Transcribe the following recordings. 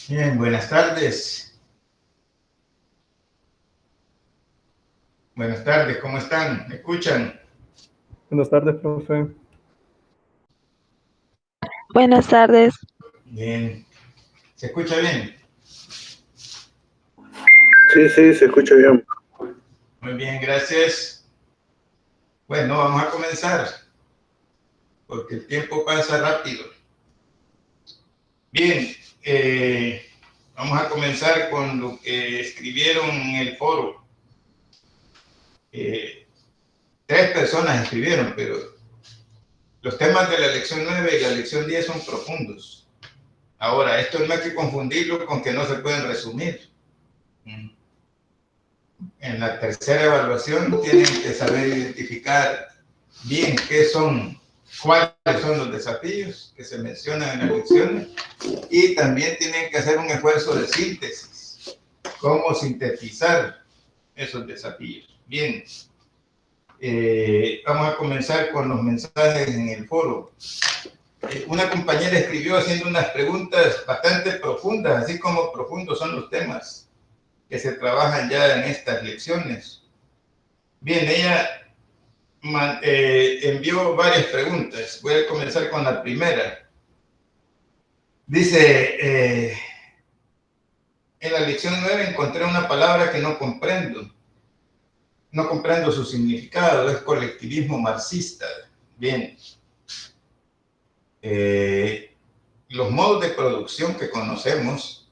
Bien, buenas tardes. Buenas tardes, ¿cómo están? ¿Me escuchan? Buenas tardes, profe. Buenas tardes. Bien. ¿Se escucha bien? Sí, sí, se escucha bien. Muy bien, gracias. Bueno, vamos a comenzar, porque el tiempo pasa rápido. Bien, vamos a comenzar con lo que escribieron en el foro. 3 personas escribieron, pero los temas de la lección 9 y la lección 10 son profundos. Ahora, esto no hay que confundirlo con que no se pueden resumir. En la tercera evaluación tienen que saber identificar bien cuáles son los desafíos que se mencionan en las lecciones, y también tienen que hacer un esfuerzo de síntesis, cómo sintetizar esos desafíos. Bien, vamos a comenzar con los mensajes en el foro. Una compañera escribió haciendo unas preguntas bastante profundas, así como profundos son los temas que se trabajan ya en estas lecciones. Bien, ella envió varias preguntas. Voy a comenzar con la primera. Dice, en la lección 9 encontré una palabra que no comprendo. No comprendo su significado, es colectivismo marxista. Bien. Los modos de producción que conocemos,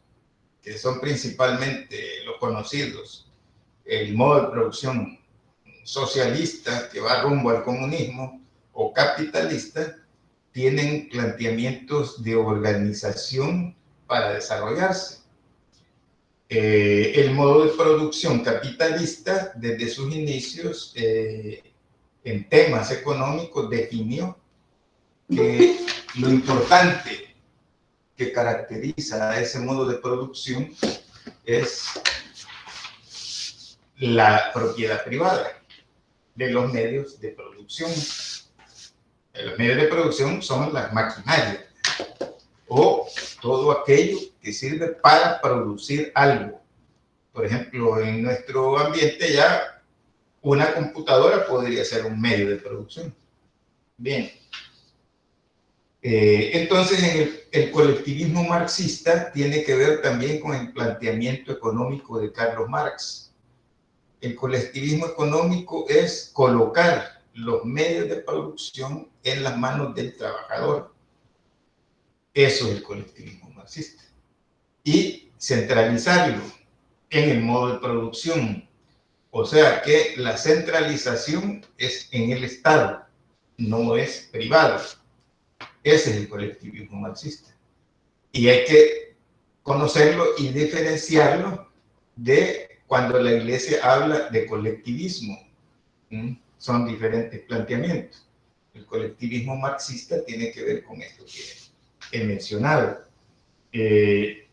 que son principalmente los conocidos, el modo de producción socialista que va rumbo al comunismo o capitalista, tienen planteamientos de organización para desarrollarse. El modo de producción capitalista, desde sus inicios, en temas económicos, definió que lo importante que caracteriza a ese modo de producción es la propiedad privada de los medios de producción. Los medios de producción son las maquinarias o todo aquello que sirve para producir algo. Por ejemplo, en nuestro ambiente ya una computadora podría ser un medio de producción. Bien. Entonces, el colectivismo marxista tiene que ver también con el planteamiento económico de Carlos Marx. El colectivismo económico es colocar los medios de producción en las manos del trabajador. Eso es el colectivismo marxista. Y centralizarlo en el modo de producción. O sea que la centralización es en el Estado, no es privado. Ese es el colectivismo marxista. Y hay que conocerlo y diferenciarlo de cuando la Iglesia habla de colectivismo. Son diferentes planteamientos. El colectivismo marxista tiene que ver con esto que he mencionado. Bien,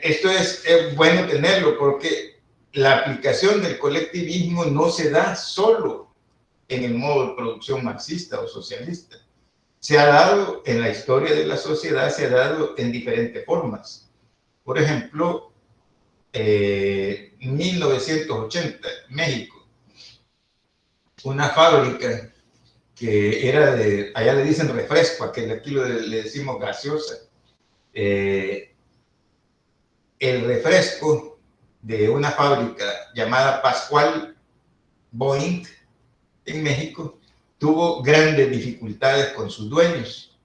esto es bueno tenerlo porque la aplicación del colectivismo no se da solo en el modo de producción marxista o socialista. Se ha dado en la historia de la sociedad, se ha dado en diferentes formas. Por ejemplo, 1980, México, una fábrica que era de, allá le dicen refresco, aquí le decimos gaseosa. El refresco de una fábrica llamada Pascual Boing en México tuvo grandes dificultades con sus dueños,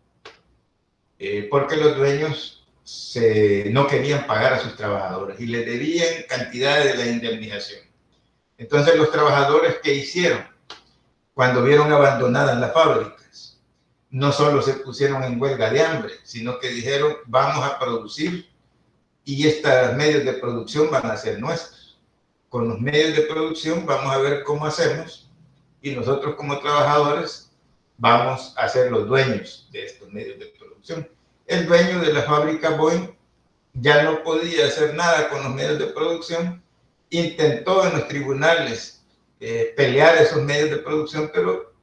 porque los dueños no querían pagar a sus trabajadores y les debían cantidades de la indemnización. Entonces los trabajadores, ¿qué hicieron? Cuando vieron abandonadas las fábricas, no solo se pusieron en huelga de hambre, sino que dijeron, vamos a producir y estos medios de producción van a ser nuestros. Con los medios de producción vamos a ver cómo hacemos y nosotros como trabajadores vamos a ser los dueños de estos medios de producción. El dueño de la fábrica Boeing ya no podía hacer nada con los medios de producción, intentó en los tribunales pelear esos medios de producción, pero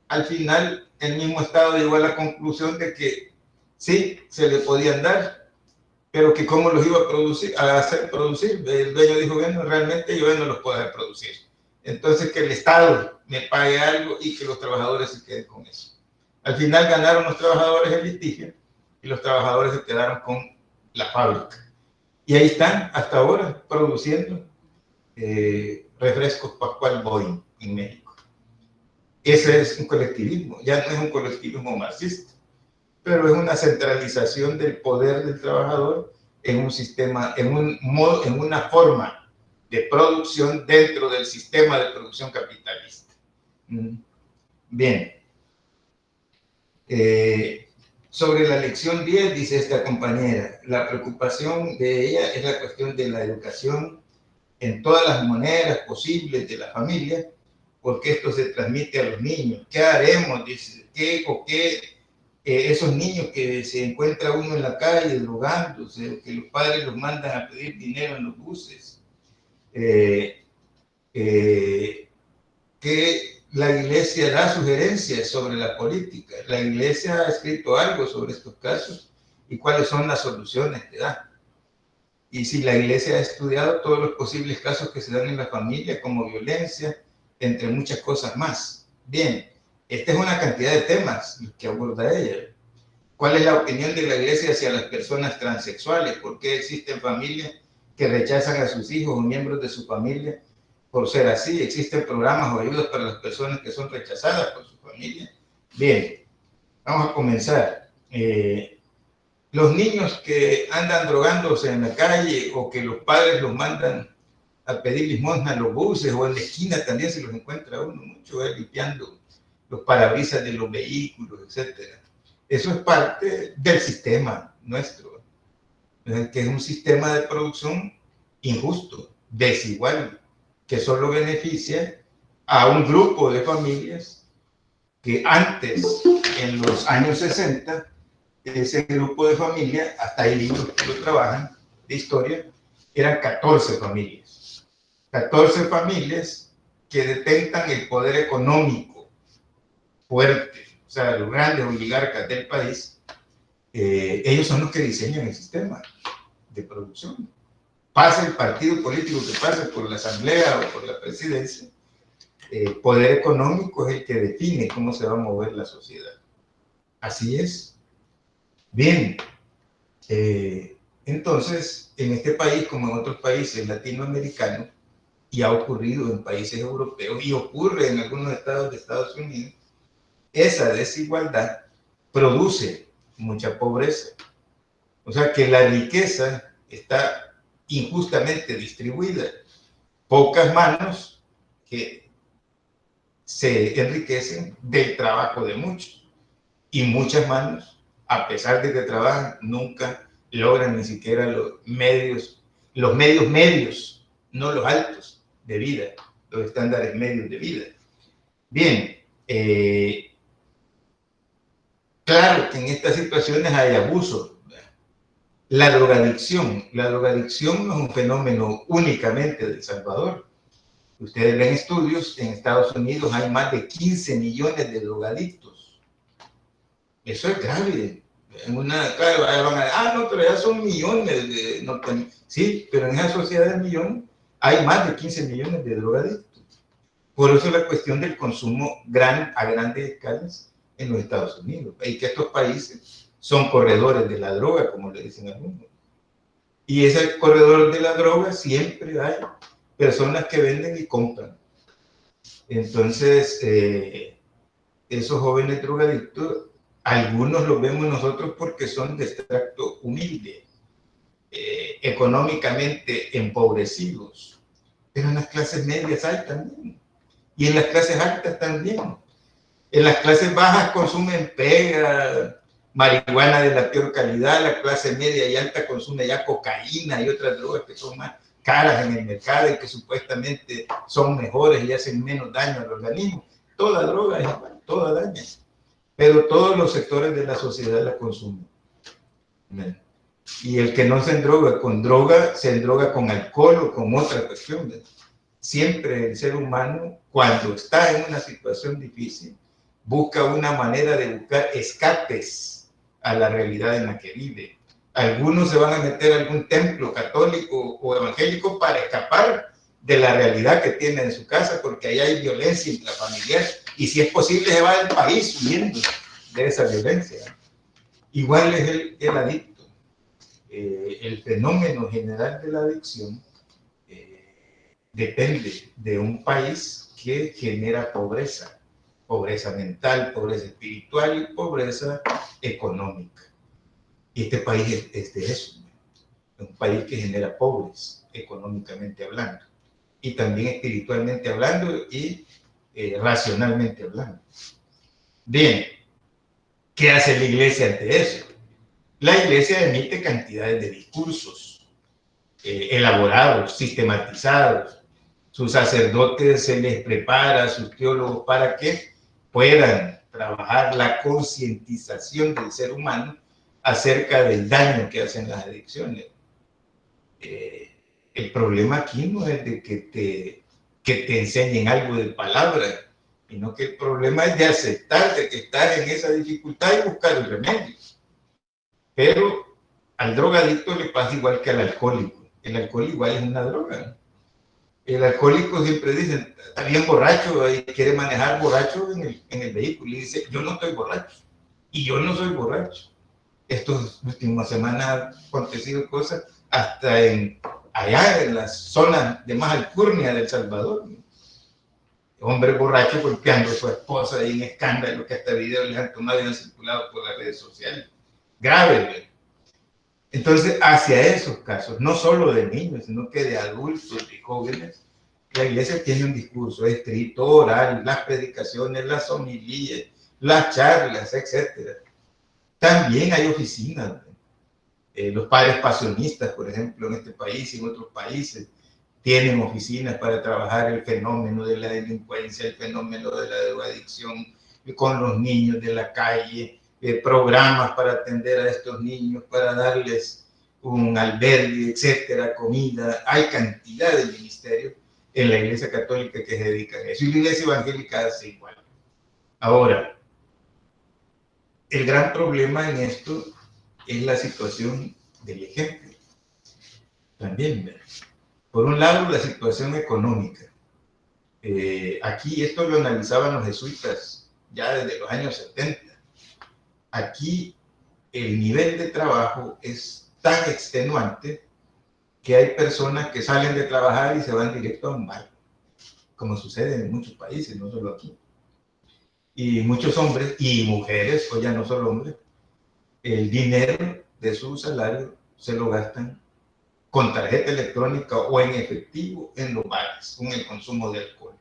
al final el mismo Estado llegó a la conclusión de que sí, se le podían dar, pero que cómo los iba a hacer producir. El dueño dijo, bueno, realmente yo no los puedo hacer producir. Entonces que el Estado me pague algo y que los trabajadores se queden con eso. Al final ganaron los trabajadores el litigio y los trabajadores se quedaron con la fábrica. Y ahí están hasta ahora produciendo refrescos Pascual Boing en México. Ese es un colectivismo, ya no es un colectivismo marxista, pero es una centralización del poder del trabajador en un sistema, en una forma de producción dentro del sistema de producción capitalista. Bien. Sobre la lección 10, dice esta compañera, la preocupación de ella es la cuestión de la educación en todas las maneras posibles de la familia, porque esto se transmite a los niños. ¿Qué haremos? Dice, esos niños que se encuentra uno en la calle drogándose, que los padres los mandan a pedir dinero en los buses, que la Iglesia da sugerencias sobre la política. La Iglesia ha escrito algo sobre estos casos y cuáles son las soluciones que da. Y si la Iglesia ha estudiado todos los posibles casos que se dan en la familia, como violencia, entre muchas cosas más. Bien, esta es una cantidad de temas que aborda ella. ¿Cuál es la opinión de la Iglesia hacia las personas transexuales? ¿Por qué existen familias que rechazan a sus hijos o miembros de su familia por ser así? ¿Existen programas o ayudas para las personas que son rechazadas por su familia? Bien, vamos a comenzar. Los niños que andan drogándose en la calle o que los padres los mandan a pedir limosna en los buses o en la esquina también se los encuentra uno mucho, limpiando los parabrisas de los vehículos, etcétera. Eso es parte del sistema nuestro, que es un sistema de producción injusto, desigual, que solo beneficia a un grupo de familias que antes, en los años 60, ese grupo de familias, hasta hay libros que lo trabajan, de historia, eran 14 familias. 14 familias que detentan el poder económico fuerte, o sea, los grandes oligarcas del país, ellos son los que diseñan el sistema de producción. Pase el partido político que pase por la asamblea o por la presidencia, el poder económico es el que define cómo se va a mover la sociedad. Así es. Bien, entonces, en este país, como en otros países latinoamericanos, y ha ocurrido en países europeos, y ocurre en algunos estados de Estados Unidos, esa desigualdad produce mucha pobreza. O sea que la riqueza está injustamente distribuida. Pocas manos que se enriquecen del trabajo de muchos. Y muchas manos, a pesar de que trabajan, nunca logran ni siquiera los medios, no los altos de vida, los estándares medios de vida. Bien, claro que en estas situaciones hay abuso. La drogadicción no es un fenómeno únicamente de El Salvador. Ustedes ven estudios, en Estados Unidos hay más de 15 millones de drogadictos. Eso es grave. En claro, van a no, pero ya son millones de... Sí, pero en esa sociedad de millones hay más de 15 millones de drogadictos. Por eso la cuestión del consumo a grandes escalas en los Estados Unidos. Y que estos países son corredores de la droga, como le dicen algunos. Y ese corredor de la droga siempre hay personas que venden y compran. Entonces, esos jóvenes drogadictos, algunos los vemos nosotros porque son de extracto humilde, económicamente empobrecidos, pero en las clases medias hay también, y en las clases altas también. En las clases bajas consumen pega, marihuana de la peor calidad, la clase media y alta consume ya cocaína y otras drogas que son más caras en el mercado y que supuestamente son mejores y hacen menos daño al organismo. Toda droga es igual, toda daña, pero todos los sectores de la sociedad la consumen. Y el que no se endroga con droga, se endroga con alcohol o con otra cuestión. Siempre el ser humano, cuando está en una situación difícil, busca una manera de buscar escapes a la realidad en la que vive. Algunos se van a meter a algún templo católico o evangélico para escapar de la realidad que tiene en su casa, porque ahí hay violencia intrafamiliar, y si es posible se va del país huyendo de esa violencia. Igual es el adicto. El fenómeno general de la adicción depende de un país que genera pobreza mental, pobreza espiritual y pobreza económica. Y este país es de eso, un país que genera pobres económicamente hablando, y también espiritualmente hablando y racionalmente hablando. Bien, ¿qué hace la iglesia ante eso? La iglesia emite cantidades de discursos elaborados, sistematizados. Sus sacerdotes se les prepara, a sus teólogos, para que puedan trabajar la concientización del ser humano acerca del daño que hacen las adicciones. El problema aquí no es de que te enseñen algo de palabra, sino que el problema es de aceptar de que estás en esa dificultad y buscar el remedio. Pero al drogadicto le pasa igual que al alcohólico. El alcohol igual es una droga. El alcohólico siempre dice, está bien borracho y quiere manejar borracho en el vehículo. Y dice, yo no estoy borracho. Y yo no soy borracho. Estas últimas semanas han acontecido cosas hasta allá en las zonas de más alcurnia de El Salvador. Hombre borracho golpeando a su esposa y en escándalo que hasta videos les han tomado y han circulado por las redes sociales. Grave. Entonces, hacia esos casos, no solo de niños, sino que de adultos y jóvenes, la iglesia tiene un discurso escrito, oral, las predicaciones, las homilías, las charlas, etc. También hay oficinas. Los padres pasionistas, por ejemplo, en este país y en otros países, tienen oficinas para trabajar el fenómeno de la delincuencia, el fenómeno de la drogadicción con los niños de la calle, programas para atender a estos niños, para darles un albergue, etcétera, comida. Hay cantidad de ministerios en la Iglesia Católica que se dedican a eso, y la Iglesia Evangélica hace igual. Ahora, el gran problema en esto es la situación del ejemplo. También, por un lado, la situación económica. Aquí esto lo analizaban los jesuitas ya desde los años 70. Aquí el nivel de trabajo es tan extenuante que hay personas que salen de trabajar y se van directo a un bar, como sucede en muchos países, no solo aquí. Y muchos hombres y mujeres, o ya no solo hombres, el dinero de su salario se lo gastan con tarjeta electrónica o en efectivo en los bares, con el consumo de alcohol.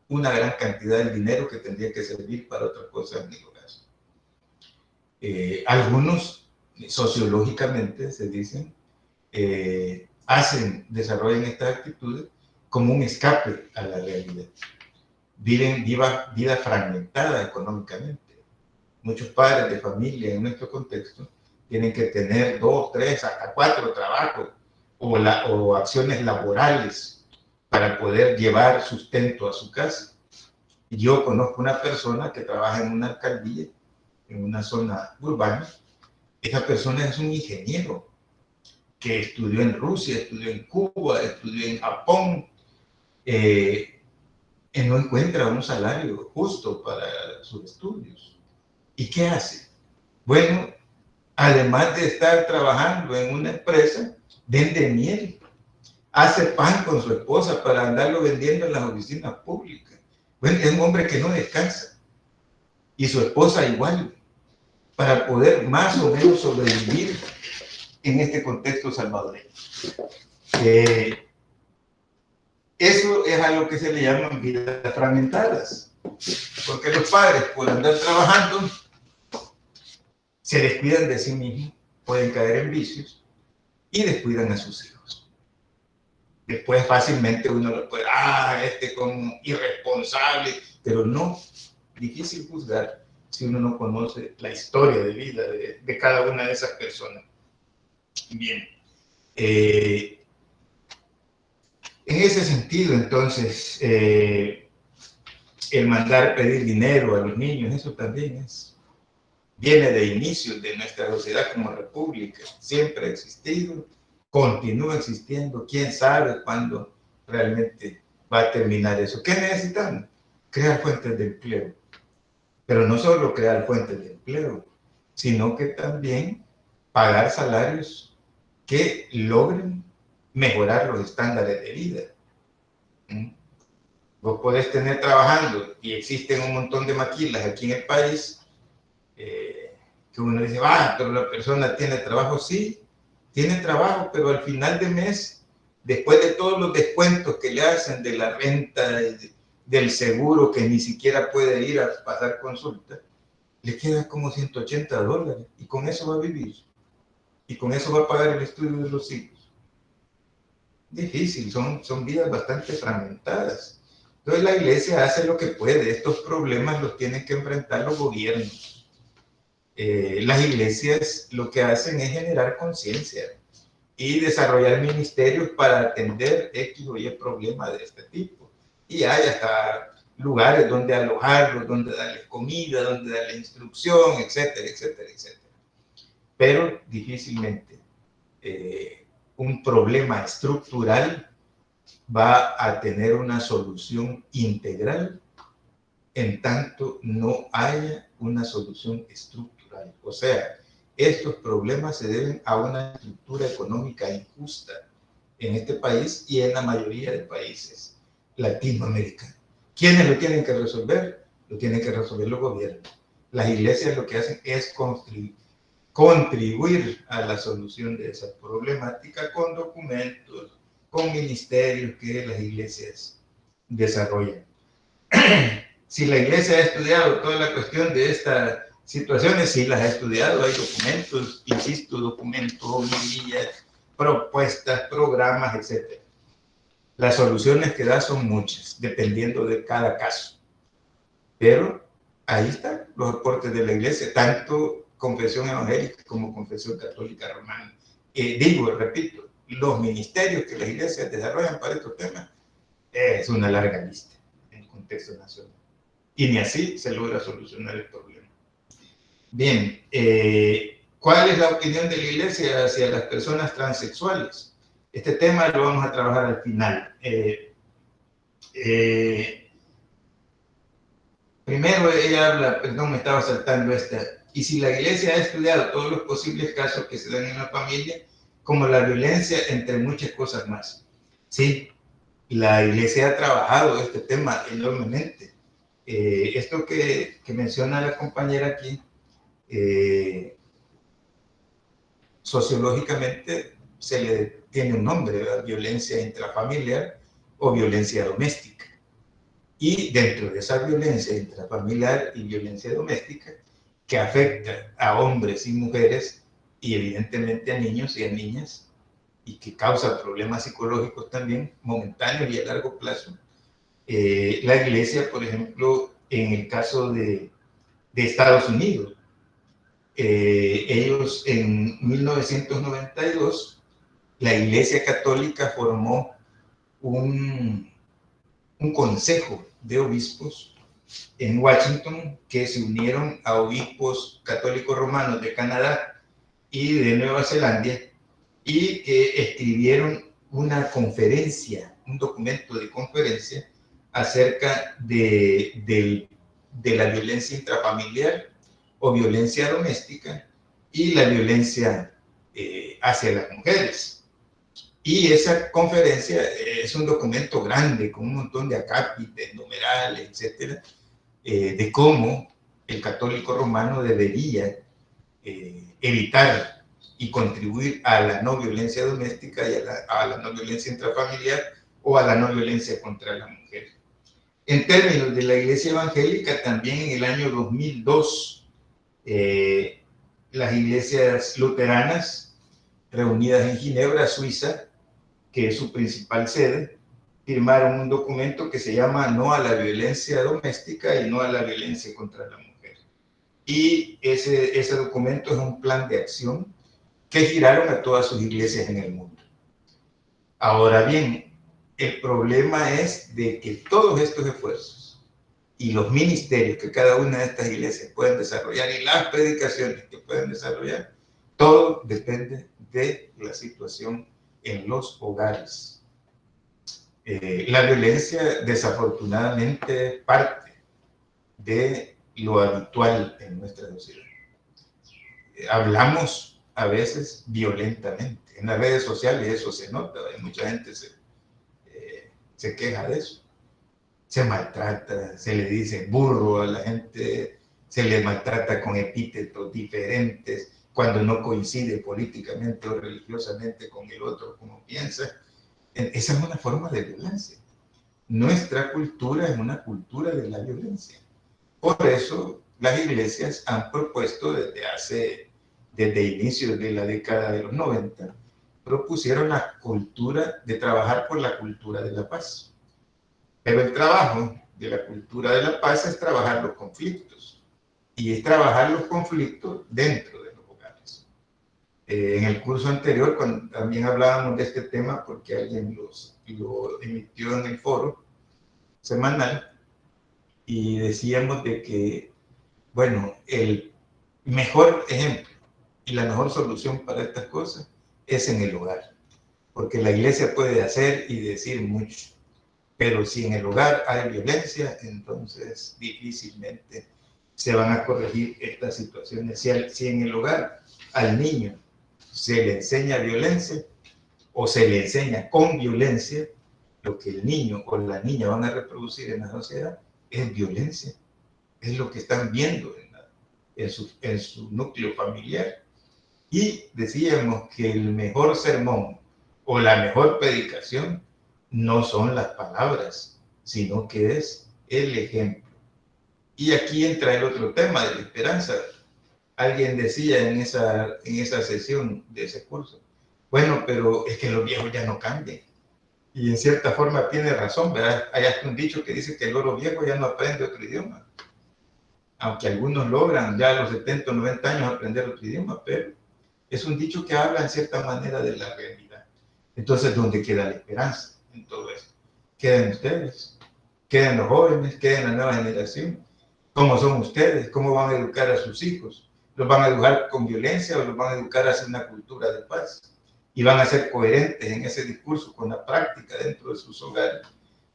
Una gran cantidad de dinero que tendría que servir para otra cosa en el hogar. Algunos, sociológicamente, se dicen, desarrollan estas actitudes como un escape a la realidad. Viven vida fragmentada económicamente. Muchos padres de familia en nuestro contexto tienen que tener 2, 3, hasta 4 trabajos o acciones laborales para poder llevar sustento a su casa. Yo conozco una persona que trabaja en una alcaldía, en una zona urbana. Esa persona es un ingeniero que estudió en Rusia, estudió en Cuba, estudió en Japón, y no encuentra un salario justo para sus estudios. ¿Y qué hace? Bueno, además de estar trabajando en una empresa, vende miel, hace pan con su esposa para andarlo vendiendo en las oficinas públicas. Bueno, es un hombre que no descansa. Y su esposa igual, para poder más o menos sobrevivir en este contexto salvadoreño. Eso es a lo que se le llaman vidas fragmentadas. Porque los padres, por andar trabajando, se descuidan de sí mismos, pueden caer en vicios y descuidan a sus hijos. Después fácilmente uno lo puede, como irresponsable, pero no, difícil juzgar si uno no conoce la historia de vida de cada una de esas personas. Bien. En ese sentido, entonces, el mandar pedir dinero a los niños, eso también viene de inicios de nuestra sociedad como república. Siempre ha existido, continúa existiendo. ¿Quién sabe cuándo realmente va a terminar eso? ¿Qué necesitamos? Crear fuentes de empleo. Pero no solo crear fuentes de empleo, sino que también pagar salarios que logren mejorar los estándares de vida. Vos podés tener trabajando, y existen un montón de maquilas aquí en el país, que uno dice, pero la persona tiene trabajo. Sí, tiene trabajo, pero al final de mes, después de todos los descuentos que le hacen de la renta, del seguro, que ni siquiera puede ir a pasar consulta, le queda como $180, y con eso va a vivir. Y con eso va a pagar el estudio de los hijos. Difícil, son vidas bastante fragmentadas. Entonces la iglesia hace lo que puede. Estos problemas los tienen que enfrentar los gobiernos. Las iglesias lo que hacen es generar conciencia y desarrollar ministerios para atender X o Y problemas de este tipo. Y hay hasta lugares donde alojarlos, donde darles comida, donde darles instrucción, etcétera, etcétera, etcétera. Pero difícilmente un problema estructural va a tener una solución integral en tanto no haya una solución estructural. O sea, estos problemas se deben a una estructura económica injusta en este país y en la mayoría de países latinoamericanos. ¿Quiénes lo tienen que resolver? Lo tienen que resolver los gobiernos. Las iglesias lo que hacen es contribuir a la solución de esa problemática con documentos, con ministerios que las iglesias desarrollan. Si la iglesia ha estudiado toda la cuestión de estas situaciones, sí las ha estudiado, hay documentos, insisto, documentos, homilías, propuestas, programas, etc. Las soluciones que da son muchas, dependiendo de cada caso. Pero ahí están los aportes de la iglesia, tanto confesión evangélica como confesión católica romana. Repito, los ministerios que las iglesias desarrollan para estos temas es una larga lista en el contexto nacional. Y ni así se logra solucionar el problema. Bien, ¿cuál es la opinión de la iglesia hacia las personas transexuales? Este tema lo vamos a trabajar al final. Primero ella habla, perdón, me estaba saltando esta. Y si la iglesia ha estudiado todos los posibles casos que se dan en la familia, como la violencia, entre muchas cosas más. Sí, la iglesia ha trabajado este tema enormemente. Esto que menciona la compañera aquí, sociológicamente se le tiene un nombre, ¿verdad? Violencia intrafamiliar o violencia doméstica. Y dentro de esa violencia intrafamiliar y violencia doméstica que afecta a hombres y mujeres y evidentemente a niños y a niñas, y que causa problemas psicológicos también, momentáneos y a largo plazo. La Iglesia, por ejemplo, en el caso de Estados Unidos, ellos en 1992, la Iglesia Católica formó un consejo de obispos en Washington que se unieron a obispos católicos romanos de Canadá y de Nueva Zelanda, y que escribieron una conferencia, un documento de conferencia acerca de la violencia intrafamiliar o violencia doméstica y la violencia hacia las mujeres. Y esa conferencia es un documento grande con un montón de acápites, numerales, etcétera, de cómo el católico romano debería evitar y contribuir a la no violencia doméstica y a la no violencia intrafamiliar o a la no violencia contra la mujer. En términos de la Iglesia Evangélica, también en el año 2002, las iglesias luteranas reunidas en Ginebra, Suiza, que es su principal sede, firmaron un documento que se llama No a la violencia doméstica y No a la violencia contra la mujer. Y ese documento es un plan de acción que giraron a todas sus iglesias en el mundo. Ahora bien, el problema es de que todos estos esfuerzos y los ministerios que cada una de estas iglesias pueden desarrollar y las predicaciones que pueden desarrollar, todo depende de la situación en los hogares. La violencia, desafortunadamente, es parte de lo habitual en nuestra sociedad. Hablamos a veces violentamente. En las redes sociales eso se nota, mucha gente se queja de eso. Se maltrata, se le dice burro a la gente, se le maltrata con epítetos diferentes cuando no coincide políticamente o religiosamente con el otro como piensa. Esa es una forma de violencia. Nuestra cultura es una cultura de la violencia. Por eso las iglesias han propuesto desde inicios de la década de los 90, propusieron la cultura de trabajar por la cultura de la paz. Pero el trabajo de la cultura de la paz es trabajar los conflictos. Y es trabajar los conflictos dentro de los hogares. En el curso anterior, cuando también hablábamos de este tema, porque alguien lo emitió en el foro semanal, y decíamos de que, bueno, el mejor ejemplo y la mejor solución para estas cosas es en el hogar. Porque la iglesia puede hacer y decir mucho, pero si en el hogar hay violencia, entonces difícilmente se van a corregir estas situaciones. Si en el hogar al niño se le enseña violencia o se le enseña con violencia, lo que el niño o la niña van a reproducir en la sociedad es violencia. Es lo que están viendo en su núcleo familiar. Y decíamos que el mejor sermón o la mejor predicación no son las palabras, sino que es el ejemplo. Y aquí entra el otro tema de la esperanza. Alguien decía en esa sesión de ese curso, bueno, pero es que los viejos ya no cambian. Y en cierta forma tiene razón, ¿verdad? Hay hasta un dicho que dice que el loro viejo ya no aprende otro idioma. Aunque algunos logran ya a los 70 o 90 años aprender otro idioma, pero es un dicho que habla en cierta manera de la realidad. Entonces, ¿dónde queda la esperanza en todo esto? Quedan ustedes, quedan los jóvenes, queda la nueva generación. ¿Cómo son ustedes? ¿Cómo van a educar a sus hijos? ¿Los van a educar con violencia o los van a educar hacia una cultura de paz? Y van a ser coherentes en ese discurso con la práctica dentro de sus hogares.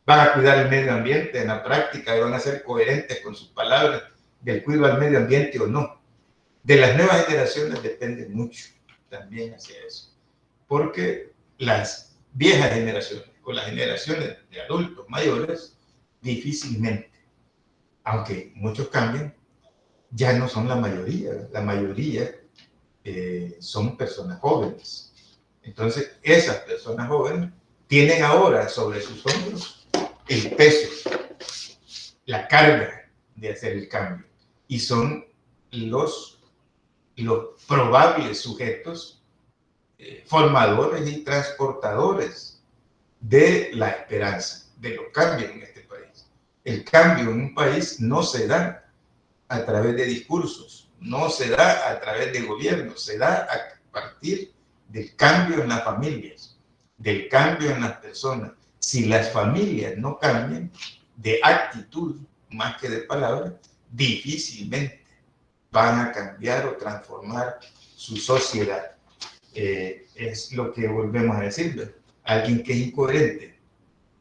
Van a cuidar el medio ambiente en la práctica y van a ser coherentes con sus palabras del cuidado al medio ambiente o no. De las nuevas generaciones depende mucho también hacia eso. Porque las viejas generaciones o las generaciones de adultos mayores difícilmente, aunque muchos cambian, ya no son la mayoría. La mayoría son personas jóvenes. Entonces, esas personas jóvenes tienen ahora sobre sus hombros el peso, la carga de hacer el cambio. Y son los probables sujetos formadores y transportadores de la esperanza, de los cambios en este país. El cambio en un país no se da a través de discursos, no se da a través de gobiernos, se da a partir del cambio en las familias, del cambio en las personas. Si las familias no cambian de actitud más que de palabra, difícilmente van a cambiar o transformar su sociedad. Es lo que volvemos a decir, alguien que es incoherente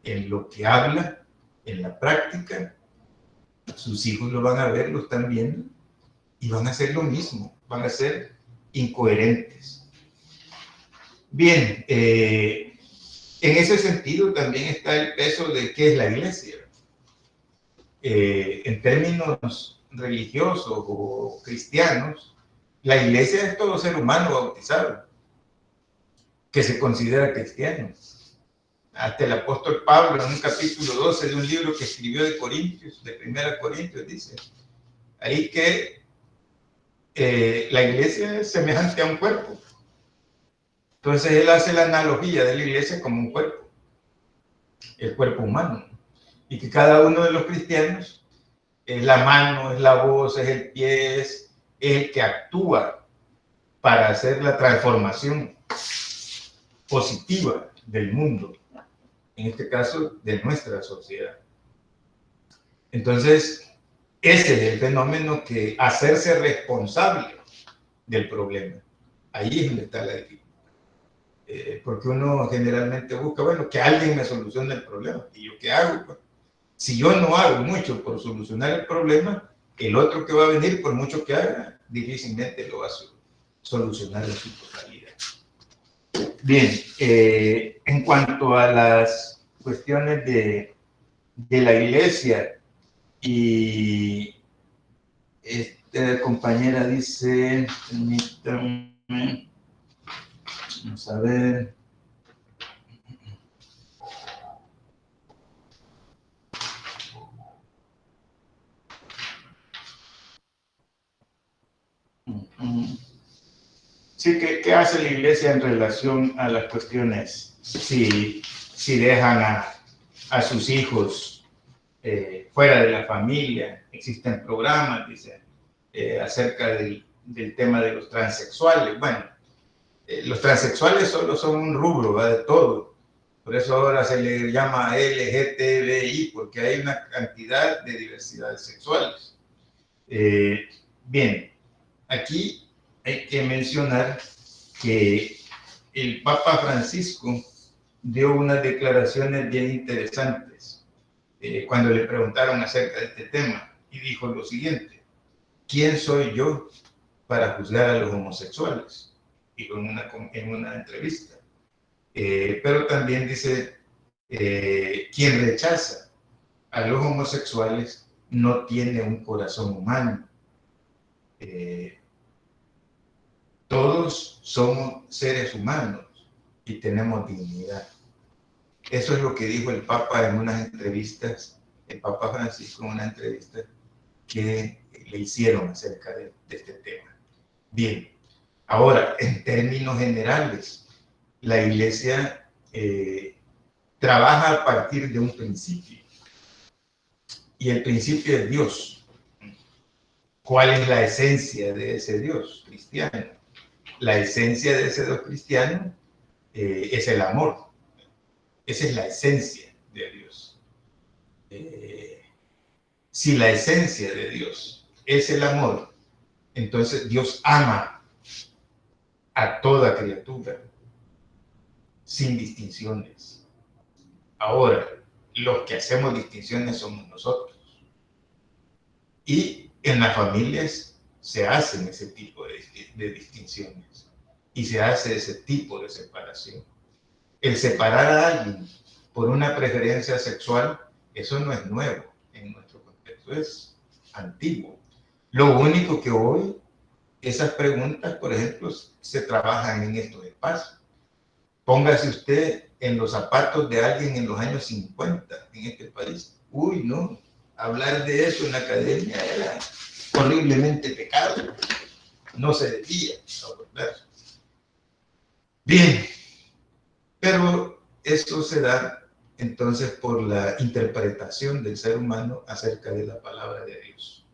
en lo que habla, en la práctica, sus hijos lo van a ver, lo están viendo, y van a hacer lo mismo, van a ser incoherentes. Bien, en ese sentido también está el peso de qué es la iglesia. En términos religiosos o cristianos, la iglesia es todo ser humano bautizado que se considera cristiano. Hasta el apóstol Pablo, en un capítulo 12 de un libro que escribió de Corintios, de 1 Corintios, dice ahí que la iglesia es semejante a un cuerpo. Entonces él hace la analogía de la iglesia como un cuerpo, el cuerpo humano, y que cada uno de los cristianos es la mano, es la voz, es el pie, es el que actúa para hacer la transformación positiva del mundo, en este caso de nuestra sociedad. Entonces, ese es el fenómeno, que hacerse responsable del problema. Ahí es donde está la dificultad. Porque uno generalmente busca, bueno, que alguien me solucione el problema. ¿Y yo qué hago? Pues, si yo no hago mucho por solucionar el problema, el otro que va a venir, por mucho que haga, difícilmente lo va a solucionar en su totalidad. Bien, en cuanto a las cuestiones de la iglesia, y esta compañera dice, permítanme, vamos a ver. Sí, ¿qué hace la iglesia en relación a las cuestiones? Si dejan a sus hijos fuera de la familia, existen programas, dice, acerca del tema de los transexuales. Bueno, los transexuales solo son un rubro, ¿va? De todo. Por eso ahora se le llama LGTBI, porque hay una cantidad de diversidades sexuales. Bien, aquí hay que mencionar que el Papa Francisco dio unas declaraciones bien interesantes cuando le preguntaron acerca de este tema, y dijo lo siguiente: ¿quién soy yo para juzgar a los homosexuales? Dijo en una entrevista. Pero también dice, quien rechaza a los homosexuales no tiene un corazón humano. Todos somos seres humanos y tenemos dignidad. Eso es lo que dijo el Papa en unas entrevistas, el Papa Francisco en una entrevista que le hicieron acerca de este tema. Bien, ahora, en términos generales, la Iglesia trabaja a partir de un principio, y el principio es Dios. ¿Cuál es la esencia de ese Dios cristiano? La esencia de ese Dios cristiano es el amor. Esa es la esencia de Dios. Si la esencia de Dios es el amor, entonces Dios ama a toda criatura, sin distinciones. Ahora, los que hacemos distinciones somos nosotros. Y en las familias se hacen ese tipo de distinciones, y se hace ese tipo de separación. El separar a alguien por una preferencia sexual, eso no es nuevo en nuestro contexto, es antiguo. Lo único que hoy, esas preguntas, por ejemplo, se trabajan en estos espacios. Póngase usted en los zapatos de alguien en los años 50 en este país. Uy, no, hablar de eso en la academia era horriblemente pecado, no se debía abordar. Bien, pero esto se da entonces por la interpretación del ser humano acerca de la palabra de Dios.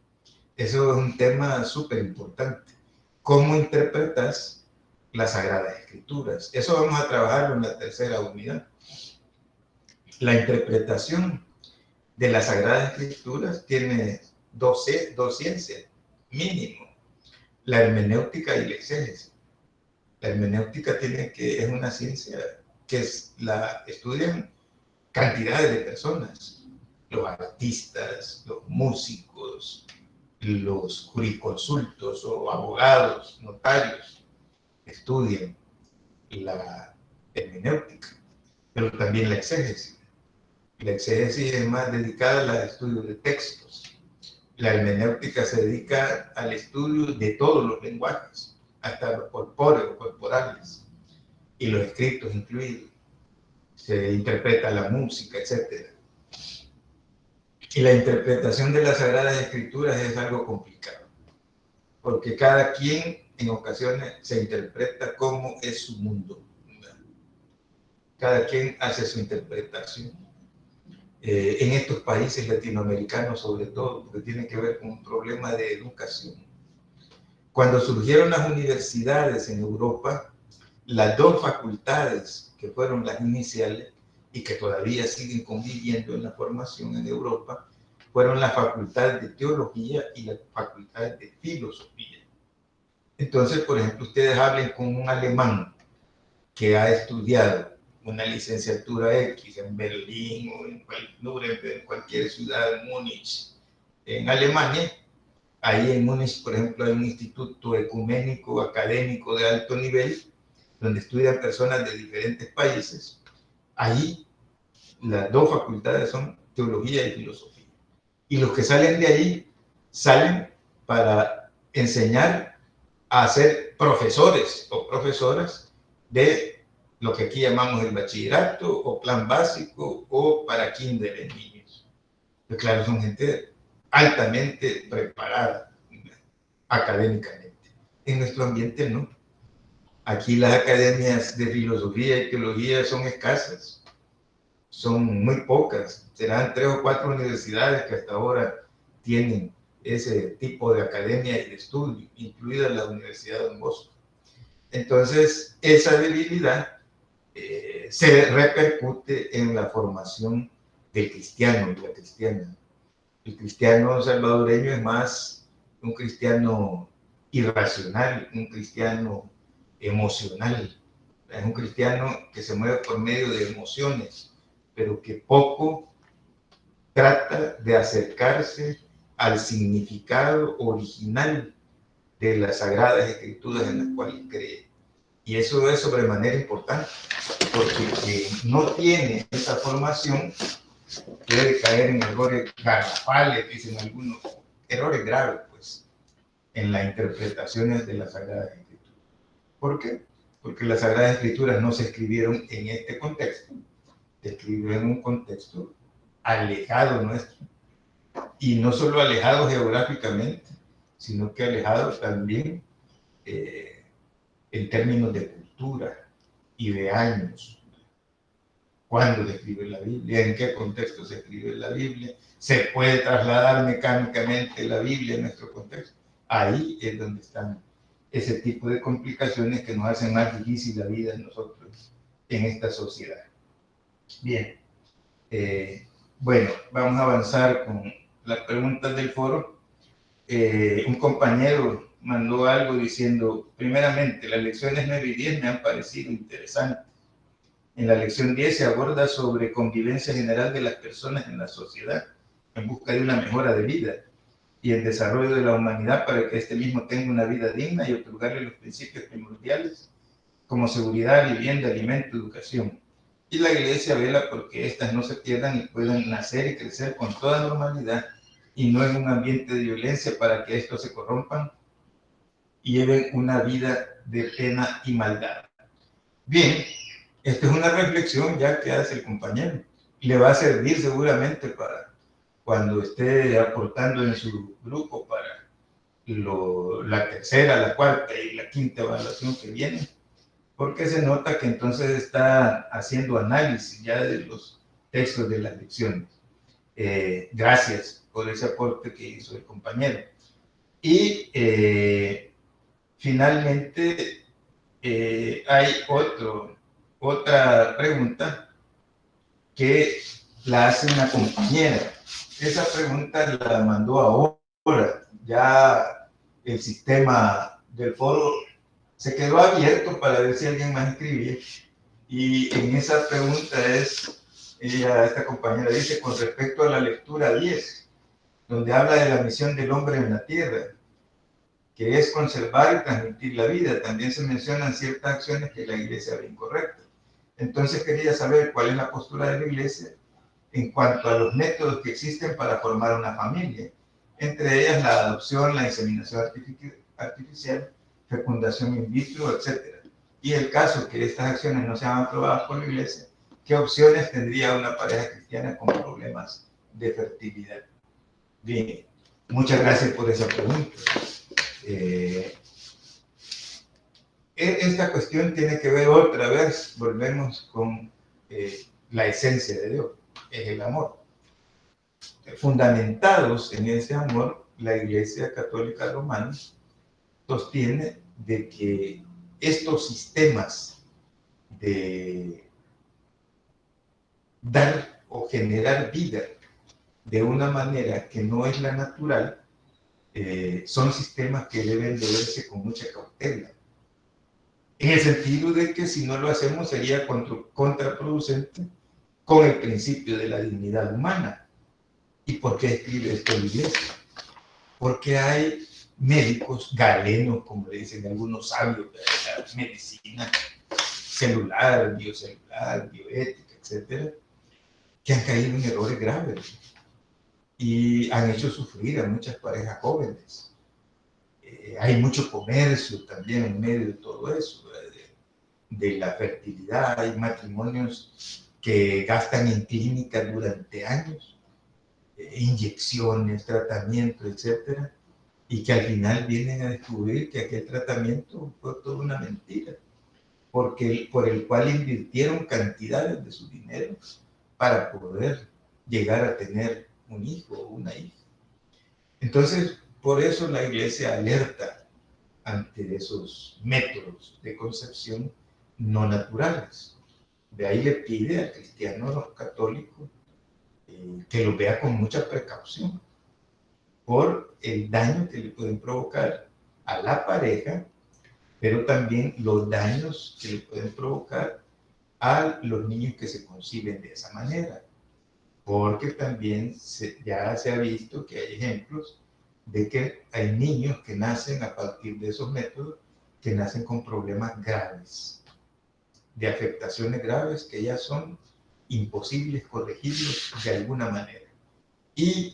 Eso es un tema súper importante. ¿Cómo interpretas las Sagradas Escrituras? Eso vamos a trabajarlo en la tercera unidad. La interpretación de las Sagradas Escrituras tiene dos ciencias, mínimo: la hermenéutica y la exégesis. La hermenéutica es una ciencia que la estudian cantidades de personas, los artistas, los músicos, los jurisconsultos o abogados, notarios, estudian la hermenéutica, pero también la exégesis. La exégesis es más dedicada al estudio de textos. La hermenéutica se dedica al estudio de todos los lenguajes, hasta los corpóreos, corporales, y los escritos incluidos. Se interpreta la música, etc. Y la interpretación de las Sagradas Escrituras es algo complicado, porque cada quien en ocasiones se interpreta como es su mundo. Cada quien hace su interpretación. En estos países latinoamericanos sobre todo, porque tiene que ver con un problema de educación. Cuando surgieron las universidades en Europa, las dos facultades que fueron las iniciales y que todavía siguen conviviendo en la formación en Europa, fueron la Facultad de Teología y la Facultad de Filosofía. Entonces, por ejemplo, ustedes hablen con un alemán que ha estudiado una licenciatura X en Berlín o en Nuremberg, en cualquier ciudad, en Múnich, en Alemania. Ahí en Múnich, por ejemplo, hay un instituto ecuménico, académico de alto nivel, donde estudian personas de diferentes países. Ahí las dos facultades son teología y filosofía. Y los que salen de ahí salen para enseñar a ser profesores o profesoras de lo que aquí llamamos el bachillerato o plan básico o para kinder en niños. Pues claro, son gente altamente preparada académicamente. En nuestro ambiente no. Aquí las academias de filosofía y teología son escasas, son muy pocas. Serán 3 o 4 universidades que hasta ahora tienen ese tipo de academia y de estudio, incluida la Universidad de Don Bosco. Entonces, esa debilidad se repercute en la formación del cristiano y la cristiana. El cristiano salvadoreño es más un cristiano irracional, un cristiano emocional. Es un cristiano que se mueve por medio de emociones, pero que poco trata de acercarse al significado original de las Sagradas Escrituras en las cuales cree. Y eso es sobremanera importante, porque quien no tiene esa formación puede caer en errores garrafales, dicen algunos, errores graves, pues, en las interpretaciones de las Sagradas Escrituras. ¿Por qué? Porque las Sagradas Escrituras no se escribieron en este contexto, se escribieron en un contexto alejado nuestro, y no solo alejado geográficamente, sino que alejado también en términos de cultura y de años. ¿Cuándo se escribe la Biblia? ¿En qué contexto se escribe la Biblia? ¿Se puede trasladar mecánicamente la Biblia en nuestro contexto? Ahí es donde están ese tipo de complicaciones que nos hacen más difícil la vida de nosotros en esta sociedad. Bien, bueno, vamos a avanzar con las preguntas del foro. Un compañero mandó algo diciendo: primeramente, las lecciones 9 y 10 me han parecido interesantes. En la lección 10 se aborda sobre convivencia general de las personas en la sociedad en busca de una mejora de vida y el desarrollo de la humanidad para que éste mismo tenga una vida digna y otorgarle los principios primordiales como seguridad, vivienda, alimento, educación. Y la Iglesia vela porque éstas no se pierdan y puedan nacer y crecer con toda normalidad y no en un ambiente de violencia para que estos se corrompan y lleven una vida de pena y maldad. Bien, esta es una reflexión ya que hace el compañero. Le va a servir seguramente para cuando esté aportando en su grupo para la tercera, la cuarta y la quinta evaluación que viene, porque se nota que entonces está haciendo análisis ya de los textos de las lecciones. Gracias por ese aporte que hizo el compañero. Y finalmente hay otra pregunta que la hace una compañera. Esa pregunta la mandó ahora. Ya el sistema del foro se quedó abierto para ver si alguien más escribía. Y en esa pregunta esta compañera dice, con respecto a la lectura 10, donde habla de la misión del hombre en la tierra, que es conservar y transmitir la vida, también se mencionan ciertas acciones que la iglesia ve incorrectas. Entonces quería saber cuál es la postura de la iglesia en cuanto a los métodos que existen para formar una familia, entre ellas la adopción, la inseminación artificial, fecundación in vitro, etc. Y el caso que estas acciones no sean aprobadas por la iglesia, ¿qué opciones tendría una pareja cristiana con problemas de fertilidad? Bien, muchas gracias por esa pregunta. Esta cuestión tiene que ver otra vez, volvemos con la esencia de Dios, es el amor. Fundamentados en ese amor, la Iglesia Católica Romana sostiene de que estos sistemas de dar o generar vida de una manera que no es la natural, son sistemas que deben de verse con mucha cautela. En el sentido de que si no lo hacemos sería contraproducente con el principio de la dignidad humana. ¿Y por qué escribe esto la iglesia? Porque hay médicos galenos, como le dicen algunos sabios de la medicina celular, biocelular, bioética, etcétera, que han caído en errores graves y han hecho sufrir a muchas parejas jóvenes. Hay mucho comercio también en medio de todo eso, de la fertilidad. Hay matrimonios que gastan en clínicas durante años, inyecciones, tratamientos, etcétera, y que al final vienen a descubrir que aquel tratamiento fue toda una mentira, por el cual invirtieron cantidades de su dinero para poder llegar a tener un hijo o una hija. Entonces, por eso la iglesia alerta ante esos métodos de concepción no naturales. De ahí le pide al cristiano católico que lo vea con mucha precaución por el daño que le pueden provocar a la pareja, pero también los daños que le pueden provocar a los niños que se conciben de esa manera. Porque también ya se ha visto que hay ejemplos de que hay niños que nacen a partir de esos métodos, que nacen con problemas graves, de afectaciones graves que ya son imposibles corregirlos de alguna manera. Y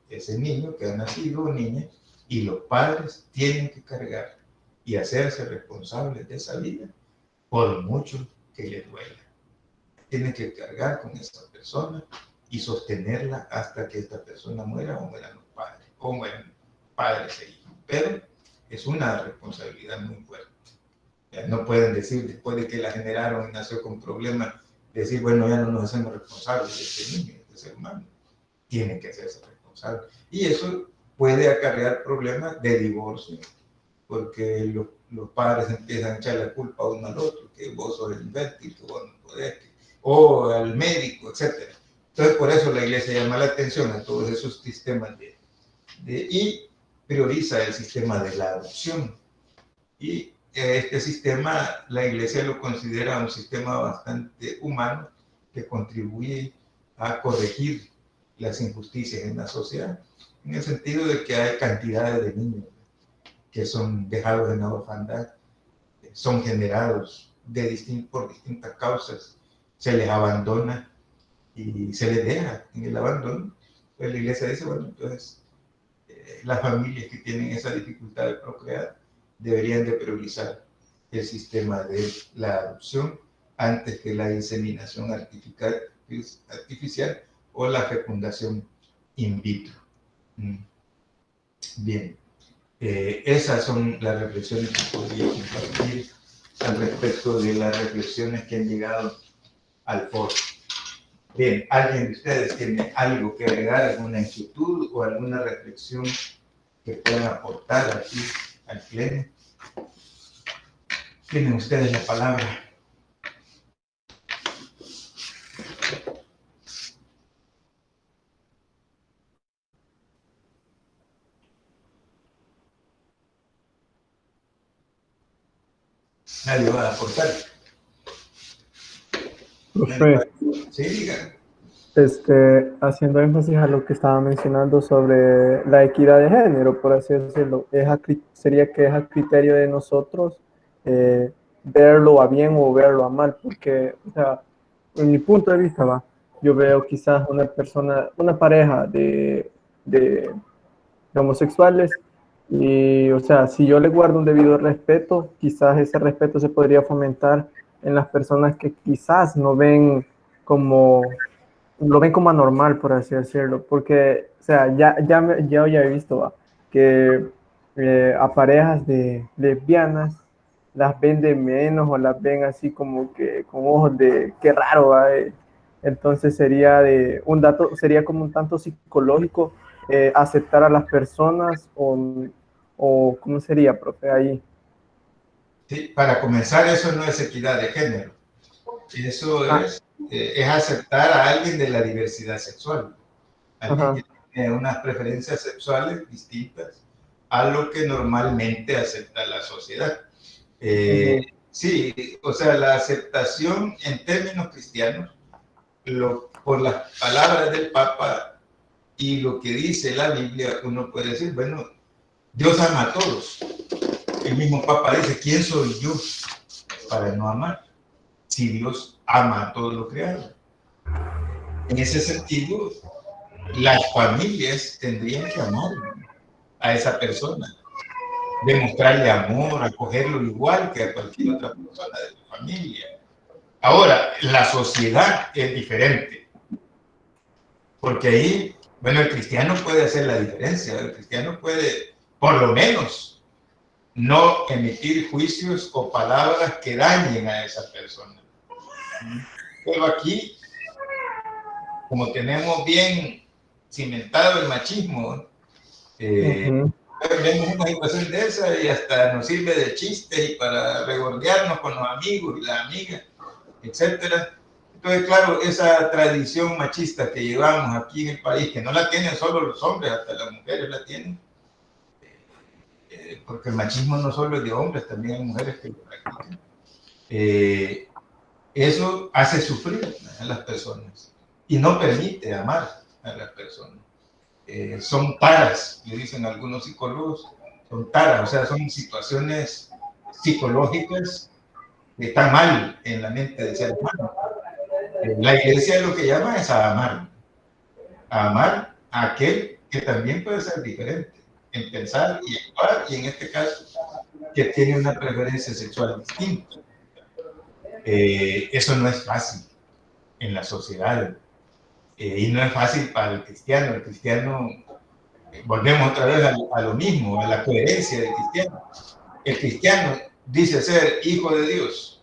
ese niño que ha nacido o niña, y los padres tienen que cargar y hacerse responsables de esa vida, por mucho que les duela. Tienen que cargar con esa persona y sostenerla hasta que esta persona muera o mueran los padres, o mueran padres e hijos. Pero es una responsabilidad muy fuerte. No pueden decir, después de que la generaron y nació con problemas, decir, bueno, ya no nos hacemos responsables de este niño, de este ser humano. Tienen que hacerse responsables. Y eso puede acarrear problemas de divorcio, porque los padres empiezan a echar la culpa uno al otro, que vos sos el infértil, que vos no podés, o al médico, etc. Entonces, por eso la iglesia llama la atención a todos esos sistemas y prioriza el sistema de la adopción. Y este sistema, la iglesia lo considera un sistema bastante humano que contribuye a corregir las injusticias en la sociedad, en el sentido de que hay cantidades de niños que son dejados en la orfandad, son generados por distintas causas, se les abandona y se les deja en el abandono. Pues la iglesia dice, bueno, entonces las familias que tienen esa dificultad de procrear deberían de priorizar el sistema de la adopción antes que la inseminación artificial o la fecundación in vitro. Bien. Esas son las reflexiones que podría compartir al respecto de las reflexiones que han llegado al foro. Bien, ¿alguien de ustedes tiene algo que agregar, alguna inquietud o alguna reflexión que puedan aportar aquí al pleno? Tienen ustedes la palabra. Nadie va a aportar. Profe, Sí, diga. haciendo énfasis a lo que estaba mencionando sobre la equidad de género, por así decirlo, sería que es a criterio de nosotros verlo a bien o verlo a mal, porque, o sea, en mi punto de vista, yo veo quizás una pareja de homosexuales y, o sea, si yo le guardo un debido respeto, quizás ese respeto se podría fomentar en las personas que quizás no ven como lo ven como anormal, por así decirlo, porque, o sea, yo ya he visto que a parejas de lesbianas las ven de menos o las ven así como que con ojos de qué raro, ¿va? Entonces sería como un tanto psicológico aceptar a las personas o ¿cómo sería, profe? Ahí. Sí, para comenzar, eso no es equidad de género. Eso Ah, es aceptar a alguien de la diversidad sexual. Alguien ajá. que tiene unas preferencias sexuales distintas a lo que normalmente acepta la sociedad. Ujú. Sí, o sea, la aceptación en términos cristianos, por las palabras del Papa y lo que dice la Biblia, uno puede decir, bueno, Dios ama a todos. El mismo Papa dice, ¿quién soy yo para no amar? Si Dios ama a todo lo creado. En ese sentido, las familias tendrían que amar a esa persona, demostrarle amor, acogerlo igual que a cualquier otra persona de la familia. Ahora, la sociedad es diferente, porque ahí, bueno, el cristiano puede hacer la diferencia, el cristiano puede, por lo menos, no emitir juicios o palabras que dañen a esa persona. Pero aquí, como tenemos bien cimentado el machismo, Ujú. vemos una situación de esa y hasta nos sirve de chiste y para regordearnos con los amigos y las amigas, etcétera. Entonces, claro, esa tradición machista que llevamos aquí en el país, que no la tienen solo los hombres, hasta las mujeres la tienen, porque el machismo no solo es de hombres, también hay mujeres que lo practican. Eso hace sufrir a las personas y no permite amar a las personas. Son taras, le dicen algunos psicólogos, son taras, o sea, son situaciones psicológicas que están mal en la mente del ser humano. La iglesia lo que llama es a amar a aquel que también puede ser diferente en pensar y actuar, y en este caso, que tiene una preferencia sexual distinta. Eso no es fácil en la sociedad, y no es fácil para el cristiano. El cristiano, volvemos otra vez a lo mismo, a la coherencia del cristiano. El cristiano dice ser hijo de Dios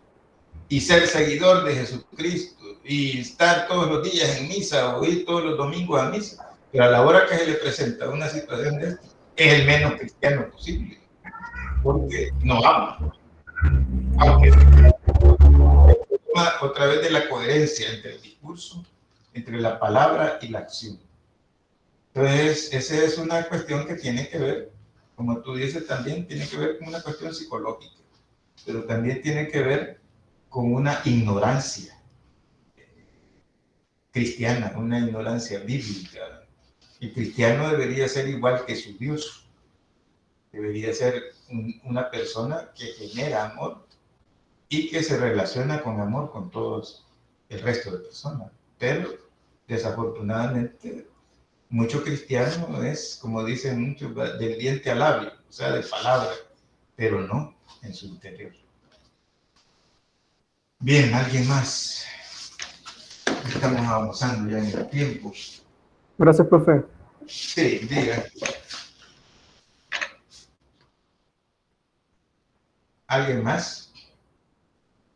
y ser seguidor de Jesucristo y estar todos los días en misa o ir todos los domingos a misa, pero a la hora que se le presenta una situación de esta, es el menos cristiano posible, porque no ama, aunque otra vez de la coherencia entre el discurso, entre la palabra y la acción. Entonces, esa es una cuestión que tiene que ver, como tú dices, también tiene que ver con una cuestión psicológica, pero también tiene que ver con una ignorancia cristiana, una ignorancia bíblica. El cristiano debería ser igual que su Dios, debería ser una persona que genera amor y que se relaciona con amor con todos el resto de personas. Pero desafortunadamente mucho cristiano es, como dicen muchos, del diente al labio, o sea, de palabra, pero no en su interior. Bien, ¿alguien más? Estamos avanzando ya en el tiempo. Gracias, profe. Sí, diga. ¿Alguien más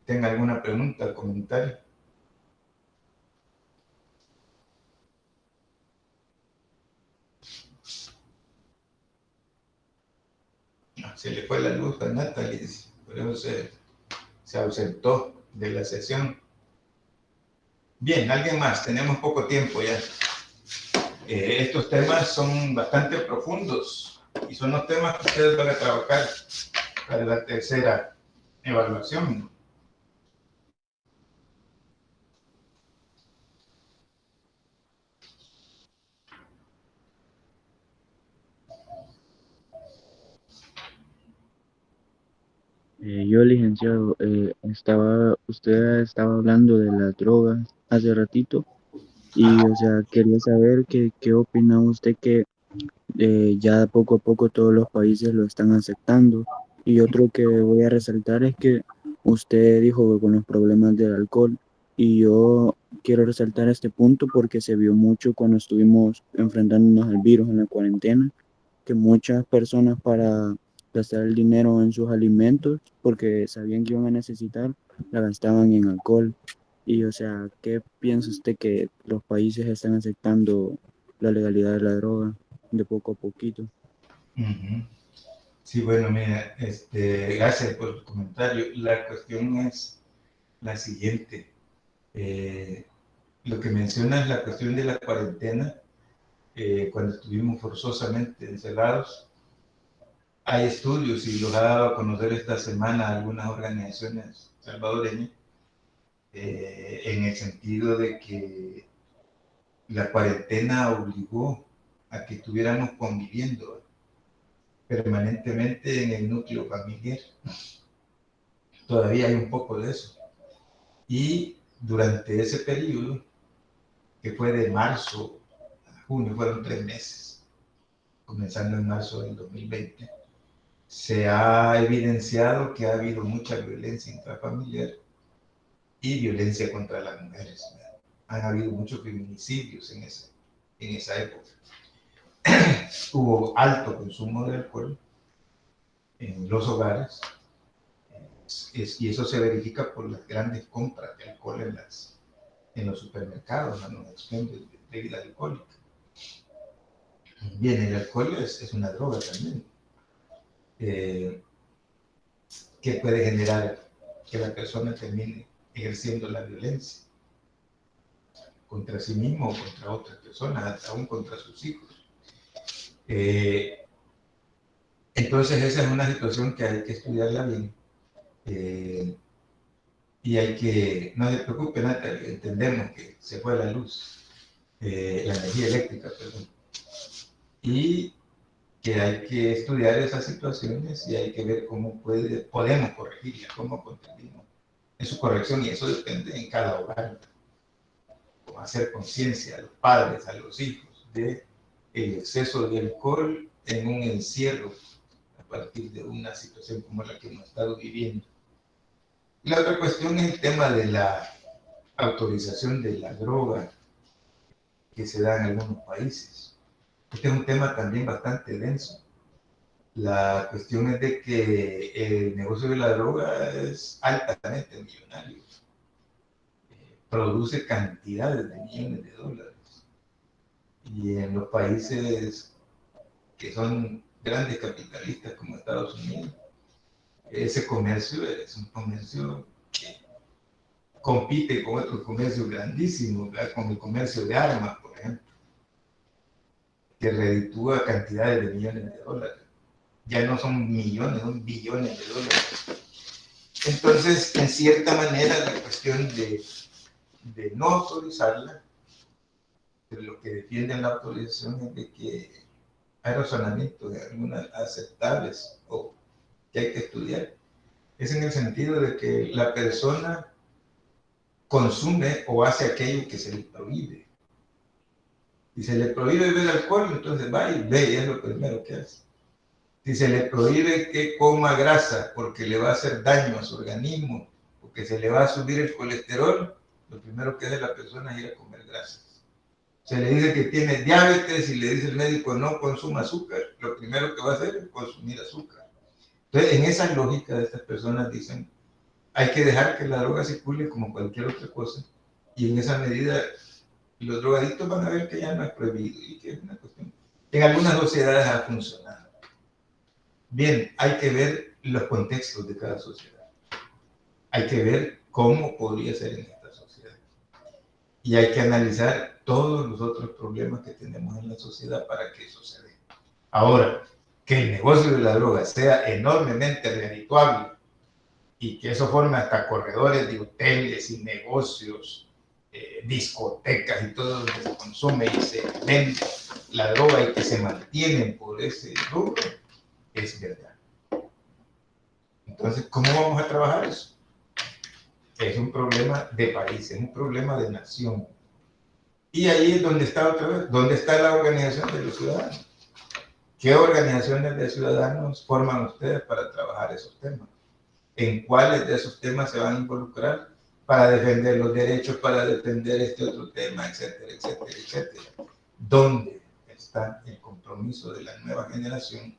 tenga alguna pregunta o comentario? Se le fue la luz a Natalie, por eso se ausentó de la sesión. Bien, ¿alguien más? Tenemos poco tiempo ya. Estos temas son bastante profundos y son los temas que ustedes van a trabajar para la tercera evaluación. Yo, licenciado, usted estaba hablando de las drogas hace ratito y, o sea, quería saber qué opina usted que ya poco a poco todos los países lo están aceptando. Y otro que voy a resaltar es que usted dijo que con los problemas del alcohol, y yo quiero resaltar este punto porque se vio mucho cuando estuvimos enfrentándonos al virus en la cuarentena, que muchas personas para gastar el dinero en sus alimentos, porque sabían que iban a necesitar, la gastaban en alcohol. Y, o sea, ¿qué piensa usted que los países están aceptando la legalidad de la droga de poco a poquito? Uh-huh. Sí, bueno, mira, gracias por el comentario. La cuestión es la siguiente. Lo que mencionas, la cuestión de la cuarentena, cuando estuvimos forzosamente encerrados, hay estudios y los ha dado a conocer esta semana algunas organizaciones salvadoreñas, en el sentido de que la cuarentena obligó a que estuviéramos conviviendo permanentemente en el núcleo familiar. Todavía hay un poco de eso. Y durante ese periodo, que fue de marzo a junio, fueron 3 meses, comenzando en marzo del 2020, se ha evidenciado que ha habido mucha violencia intrafamiliar y violencia contra las mujeres. Han habido muchos feminicidios en esa época. Hubo alto consumo de alcohol en los hogares, y eso se verifica por las grandes compras de alcohol en los supermercados, en los expendios de bebida alcohólica. Bien, el alcohol es una droga también, que puede generar que la persona termine ejerciendo la violencia contra sí mismo o contra otras personas, aún contra sus hijos. Entonces esa es una situación que hay que estudiarla bien. Y hay que, no se preocupe, Natalia, entendemos que se fue la luz, la energía eléctrica, perdón. Y que hay que estudiar esas situaciones y hay que ver cómo podemos corregirlas, cómo contribuimos en su corrección, y eso depende en cada hogar. Hacer conciencia a los padres, a los hijos, de el exceso de alcohol en un encierro a partir de una situación como la que hemos estado viviendo. Y la otra cuestión es el tema de la autorización de la droga que se da en algunos países. Este es un tema también bastante denso. La cuestión es de que el negocio de la droga es altamente millonario. Produce cantidades de millones de dólares. Y en los países que son grandes capitalistas como Estados Unidos, ese comercio es un comercio que compite con otros comercios grandísimos, ¿verdad? Como el comercio de armas, por ejemplo, que reditúa cantidades de millones de dólares. Ya no son millones, son billones de dólares. Entonces, en cierta manera, la cuestión de no autorizarla, de lo que defienden la autorización es de que hay razonamientos de algunas aceptables o que hay que estudiar. Es en el sentido de que la persona consume o hace aquello que se le prohíbe. Si se le prohíbe beber alcohol, entonces va y ve, y es lo primero que hace. Si se le prohíbe que coma grasa porque le va a hacer daño a su organismo, porque se le va a subir el colesterol, lo primero que hace la persona es ir a comer grasas. Se le dice que tiene diabetes y le dice el médico no consuma azúcar, lo primero que va a hacer es consumir azúcar. Entonces, en esa lógica de estas personas dicen, hay que dejar que la droga circule como cualquier otra cosa, y en esa medida los drogadictos van a ver que ya no es prohibido y que es una cuestión. En algunas sociedades ha funcionado. Bien, hay que ver los contextos de cada sociedad. Hay que ver cómo podría ser en esta sociedad. Y hay que analizar todos los otros problemas que tenemos en la sociedad para que eso se dé. Ahora, que el negocio de la droga sea enormemente redituable y que eso forme hasta corredores de hoteles y negocios, discotecas y todo lo que se consume y se vende la droga y que se mantienen por ese rubro, es verdad. Entonces, ¿cómo vamos a trabajar eso? Es un problema de país, es un problema de nación. Y ahí es donde está otra vez, ¿dónde está la organización de los ciudadanos? ¿Qué organizaciones de ciudadanos forman ustedes para trabajar esos temas? ¿En cuáles de esos temas se van a involucrar para defender los derechos, para defender este otro tema, etcétera, etcétera, etcétera? ¿Dónde está el compromiso de la nueva generación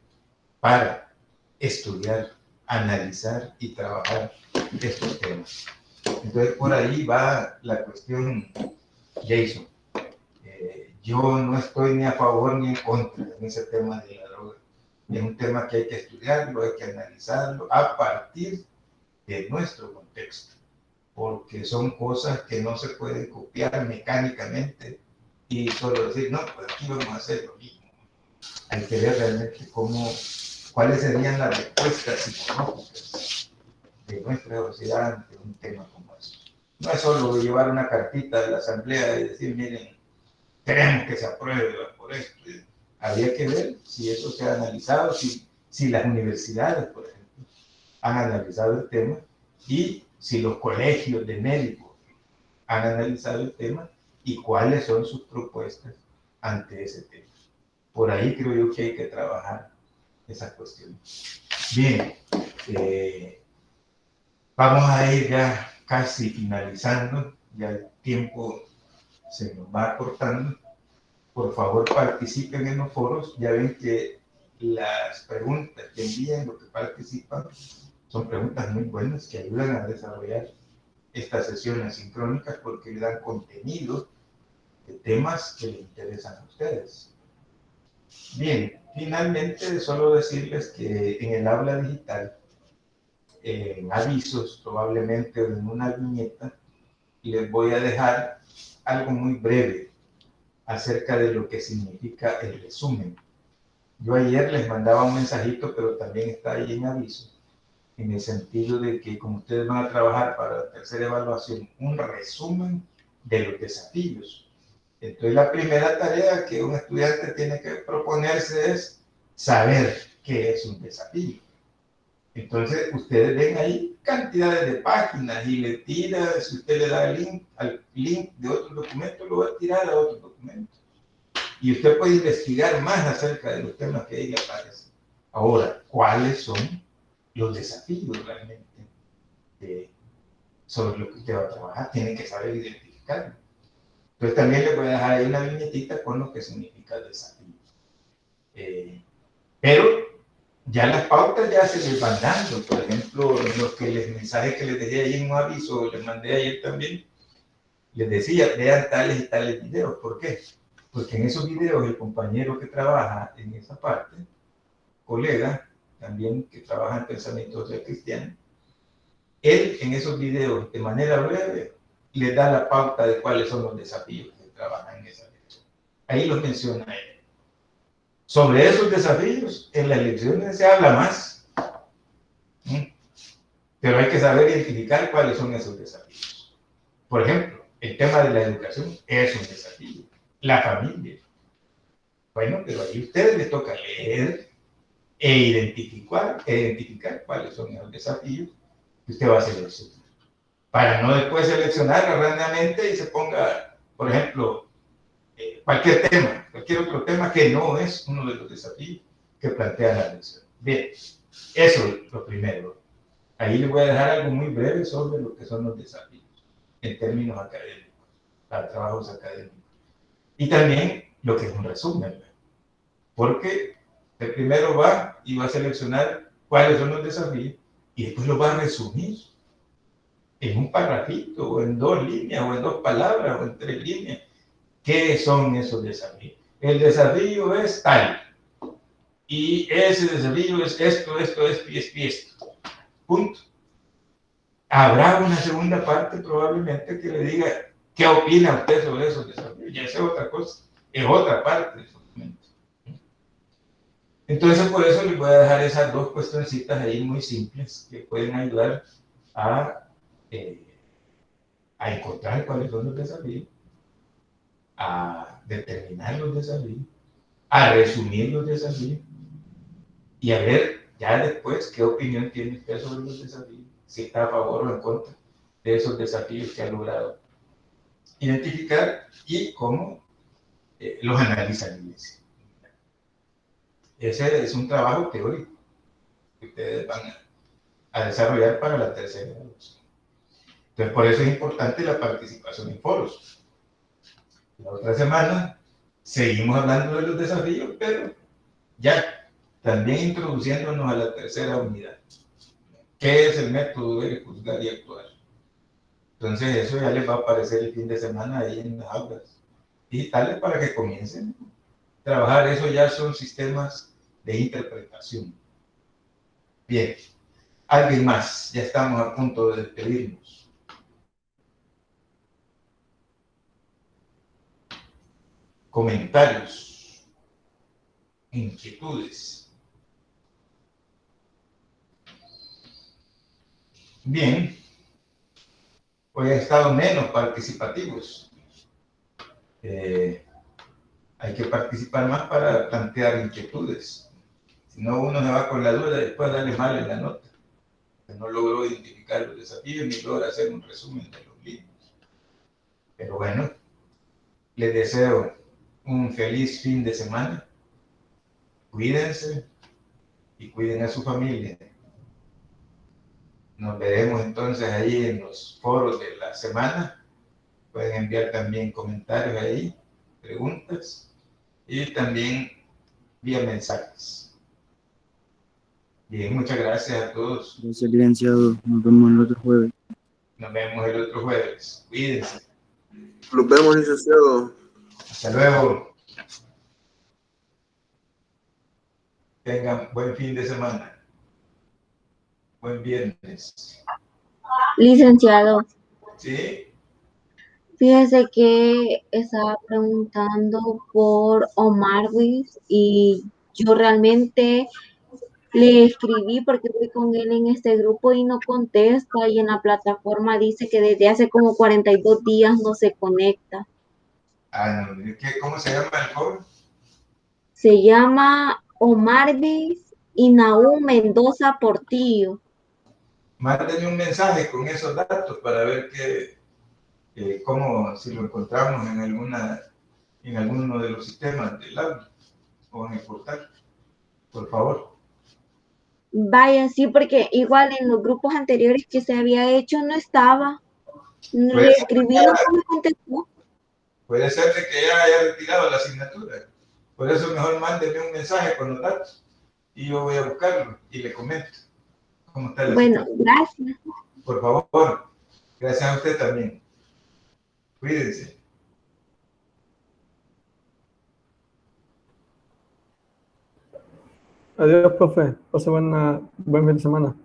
para estudiar, analizar y trabajar estos temas? Entonces, por ahí va la cuestión, Jason. Yo no estoy ni a favor ni en contra en ese tema de la droga. Es un tema que hay que estudiarlo, hay que analizarlo a partir de nuestro contexto, porque son cosas que no se pueden copiar mecánicamente y solo decir, no, pues aquí vamos a hacer lo mismo. Hay que ver realmente cuáles serían las respuestas psicológicas de nuestra sociedad ante un tema como eso. No es solo llevar una cartita a la asamblea y decir, miren, queremos que se apruebe por esto. Habría que ver si eso se ha analizado, si las universidades, por ejemplo, han analizado el tema y si los colegios de médicos han analizado el tema y cuáles son sus propuestas ante ese tema. Por ahí creo yo que hay que trabajar esas cuestiones. Bien, vamos a ir ya casi finalizando, ya el tiempo se nos va acortando. Por favor, participen en los foros. Ya ven que las preguntas que envían, los que participan, son preguntas muy buenas que ayudan a desarrollar estas sesiones sincrónicas porque le dan contenido de temas que les interesan a ustedes. Bien, finalmente solo decirles que en el aula digital, en avisos, probablemente en una viñeta, les voy a dejar algo muy breve acerca de lo que significa el resumen. Yo ayer les mandaba un mensajito, pero también está ahí en aviso, en el sentido de que como ustedes van a trabajar para la tercera evaluación, un resumen de los desafíos. Entonces la primera tarea que un estudiante tiene que proponerse es saber qué es un desafío. Entonces ustedes ven ahí cantidades de páginas y le tira, si usted le da el link de otro documento, lo va a tirar a otro documento. Y usted puede investigar más acerca de los temas que ahí le aparecen. Ahora, ¿cuáles son los desafíos realmente sobre lo que usted va a trabajar? Tiene que saber identificarlo. Entonces también le voy a dejar ahí una viñetita con lo que significa el desafío. Pero ya las pautas ya se les van dando. Por ejemplo, los mensajes que les dejé ahí en un aviso, les mandé ayer también, les decía, vean tales y tales videos. ¿Por qué? Porque en esos videos el compañero que trabaja en esa parte, colega también que trabaja en pensamiento social cristiano, él en esos videos de manera breve le da la pauta de cuáles son los desafíos que trabaja en esa lección. Ahí los menciona él. Sobre esos desafíos, en las lecciones se habla más. Pero hay que saber identificar cuáles son esos desafíos. Por ejemplo, el tema de la educación es un desafío. La familia. Bueno, pero ahí a ustedes les toca leer e identificar cuáles son esos desafíos que usted va a seleccionar. Para no después seleccionar erróneamente y se ponga, por ejemplo, cualquier otro tema que no es uno de los desafíos que plantea la lección. Bien, eso es lo primero. Ahí les voy a dejar algo muy breve sobre lo que son los desafíos en términos académicos, para trabajos académicos. Y también lo que es un resumen, porque el primero va y va a seleccionar cuáles son los desafíos y después los va a resumir en un parrafito, o en 2 líneas, o en 2 palabras, o en 3 líneas. ¿Qué son esos desafíos? El desafío es tal, y ese desafío es esto, esto, esto y esto y esto. Punto. Habrá una segunda parte probablemente que le diga qué opina usted sobre esos desafíos. Ya sea otra cosa, es otra parte del documento. Entonces, por eso les voy a dejar esas 2 cuestioncitas ahí muy simples que pueden ayudar a, a encontrar cuáles son los desafíos, a determinar los desafíos, a resumir los desafíos y a ver ya después qué opinión tiene usted sobre los desafíos, si está a favor o en contra de esos desafíos que ha logrado identificar y cómo los analiza la iglesia. Ese es un trabajo teórico que ustedes van a desarrollar para la tercera evaluación. Entonces, por eso es importante la participación en foros. La otra semana seguimos hablando de los desafíos, pero ya también introduciéndonos a la tercera unidad. ¿Qué es el método de juzgar y actuar? Entonces, eso ya les va a aparecer el fin de semana ahí en las aulas digitales para que comiencen a trabajar. Eso ya son sistemas de interpretación. Bien, alguien más, ya estamos a punto de despedirnos. Comentarios, inquietudes. Bien, hoy han estado menos participativos. Hay que participar más para plantear inquietudes. Si no, uno se va con la duda y después darle mal en la nota. No logró identificar los desafíos ni logra hacer un resumen de los libros. Pero bueno, les deseo un feliz fin de semana. Cuídense y cuiden a su familia. Nos veremos entonces ahí en los foros de la semana. Pueden enviar también comentarios ahí, preguntas y también vía mensajes. Bien, muchas gracias a todos. Gracias, licenciado. Nos vemos el otro jueves. Nos vemos el otro jueves. Cuídense. Los vemos, licenciado. Hasta luego. Tengan buen fin de semana. Buen viernes. Licenciado, ¿Sí? fíjese que estaba preguntando por Omar Ruiz y yo realmente le escribí porque estoy con él en este grupo y no contesta y en la plataforma dice que desde hace como 42 días no se conecta. Ah, no, ¿cómo se llama el joven? Se llama Omar Ruiz y Nahum Mendoza Portillo. Mándenme un mensaje con esos datos para ver cómo, si lo encontramos en alguno de los sistemas del aula o en el portal. Por favor. Vaya, sí, porque igual en los grupos anteriores que se había hecho no estaba. Le Puede ser, escribí, no me contestó. puede ser de que ya haya retirado la asignatura. Por eso mejor mándeme un mensaje con los datos y yo voy a buscarlo y le comento cómo está la Bueno, situación. gracias. Por favor, gracias a usted también. Cuídense. Adiós, profe. Pase buen fin de semana.